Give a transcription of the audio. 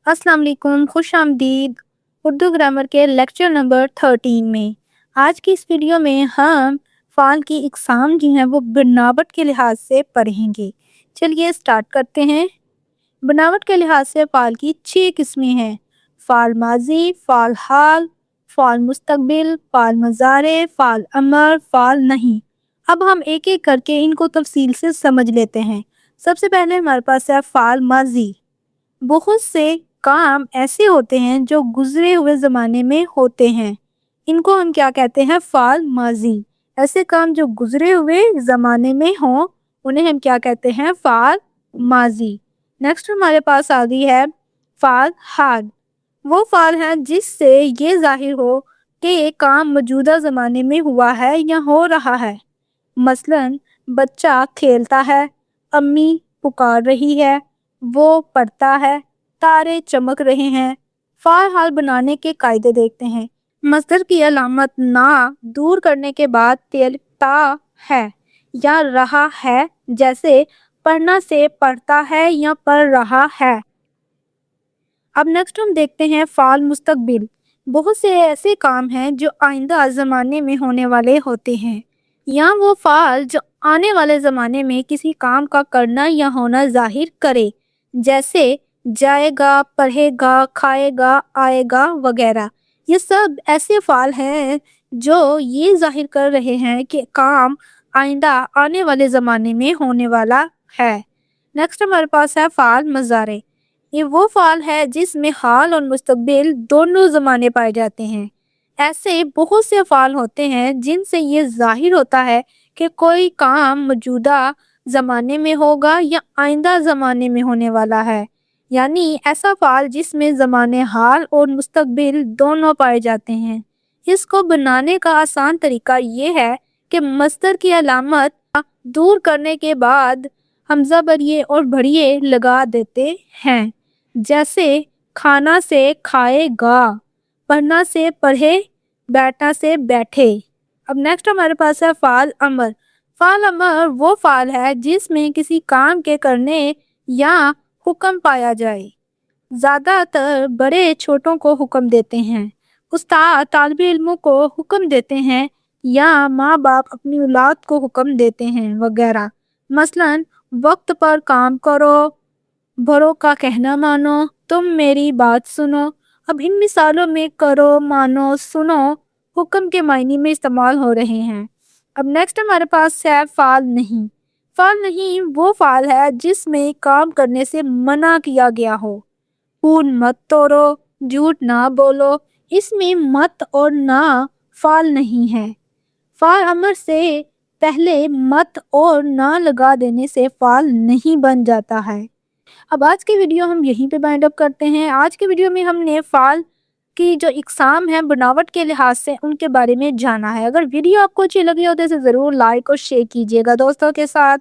अस्सलाम वालेकुम, खुश आमदीद उर्दू ग्रामर के लेक्चर नंबर 13 में। आज की इस वीडियो में हम फ़ाल की इक़साम जो हैं वो बनावट के लिहाज से पढ़ेंगे। चलिए स्टार्ट करते हैं। बनावट के लिहाज से फ़ाल की 6 किस्में हैं। फ़ाल माज़ी, फ़ाल हाल, फ़ाल मुस्तक़बिल, फ़ाल मुज़ारे, फ़ाल अमर, फ़ाल नहीं। अब हम एक एक करके इनको तफसील से समझ लेते हैं। सबसे पहले हमारे पास है फ़ाल माज़ी। बहुत से काम ऐसे होते हैं जो गुजरे हुए ज़माने में होते हैं, इनको हम क्या कहते हैं? फ़ाल माज़ी। ऐसे काम जो गुजरे हुए ज़माने में हों उन्हें हम क्या कहते हैं? फ़ाल माज़ी। नेक्स्ट हमारे पास आ गई है फ़ाल हाल। वो फ़ाल है जिससे ये ज़ाहिर हो कि ये काम मौजूदा ज़माने में हुआ है या हो रहा है। मसलन बच्चा खेलता है, अम्मी पुकार रही है, वो पढ़ता है, तारे चमक रहे हैं। फ़ाल हाल बनाने के कायदे देखते हैं। मस्दर की अलामत ना दूर करने के बाद तेलता है या रहा है, जैसे पढ़ना से पढ़ता है या पढ़ रहा है। अब नेक्स्ट हम देखते हैं फ़ाल मुस्तक़बिल। बहुत से ऐसे काम हैं जो आइंदा ज़माने में होने वाले होते हैं, या वो फ़ाल जो आने वाले ज़माने में किसी काम का करना या होना ज़ाहिर करे, जैसे जाएगा, पढ़ेगा, खाएगा, आएगा वगैरह। ये सब ऐसे फ़ाल हैं जो ये ज़ाहिर कर रहे हैं कि काम आइंदा आने वाले ज़माने में होने वाला है। नेक्स्ट हमारे पास है फ़ाल मुज़ारे। ये वो फ़ाल है जिसमें हाल और मुस्तक़बिल दोनों ज़माने पाए जाते हैं। ऐसे बहुत से फ़ाल होते हैं जिनसे ये ज़ाहिर होता है कि कोई काम मौजूदा ज़माने में होगा या आइंदा ज़माने में होने वाला है। यानी ऐसा फ़ाल जिसमें ज़माने हाल और मुस्तक़बिल दोनों पाए जाते हैं। इसको बनाने का आसान तरीका ये है कि मस्दर की अलामत दूर करने के बाद हमज़ा बरिए और भरिए लगा देते हैं। जैसे खाना से खाएगा, पढ़ना से पढ़े, बैठना से बैठे। अब नेक्स्ट हमारे पास है फ़ाल अमर। फ़ाल अमर वो फ़ाल है जिसमें किसी काम के करने या हुक्म पाया जाए। ज़्यादातर बड़े छोटों को हुक्म देते हैं, उस्ताद तालिबे इल्मों को हुक्म देते हैं, या माँ बाप अपनी औलाद को हुक्म देते हैं वगैरह। मसलन वक्त पर काम करो, बड़ों का कहना मानो, तुम मेरी बात सुनो। अब इन मिसालों में करो, मानो, सुनो हुक्म के मायने में इस्तेमाल हो रहे हैं। अब नेक्स्ट हमारे पास है फ़ाल नहीं। फ़ाल नहीं वो फ़ाल है जिसमें काम करने से मना किया गया हो। खून मत तोड़ो, झूठ ना बोलो, इसमें मत और ना फ़ाल नहीं है। फ़ाल अमर से पहले मत और ना लगा देने से फ़ाल नहीं बन जाता है। अब आज की वीडियो हम यहीं पे वाइंड अप करते हैं। आज की वीडियो में हमने फ़ाल की जो इक़साम है बनावट के लिहाज से उनके बारे में जाना है। अगर वीडियो आपको अच्छी लगी हो तो इसे ज़रूर लाइक और शेयर कीजिएगा दोस्तों के साथ।